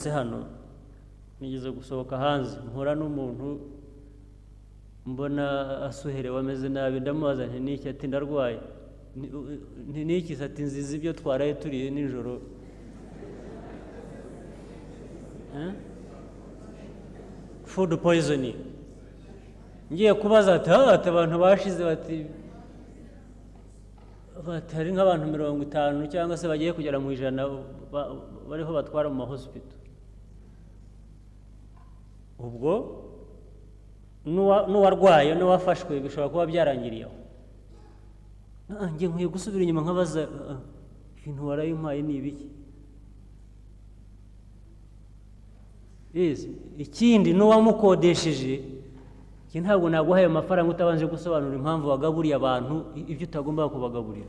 nsohotse hano nigeze gusohoka hanze mpura n'umuntu mbona asuherewe ameze nabi ndamubaza nti niki ati ndarwaye niki ati nziza ibyo twaraye turiye nijoro food poisoning ngiye kubaza ati abantu bashize bati hari nk'abantu 50 cyangwa se bagiye kugera mu 100 bariho batwara mu hospital ubwo n'uwarwaye n'uwafashwe bishobora kuba byarangiriyeho njye nkwiye gusubira inyuma nkabaza ibintu warayimpaye ni ibiki ikindi n'uwamukodesheje ntabwo naguhaye amafaranga utabanje gusobanura impamvu wagaburiye abantu ibyo utagomba kubagaburira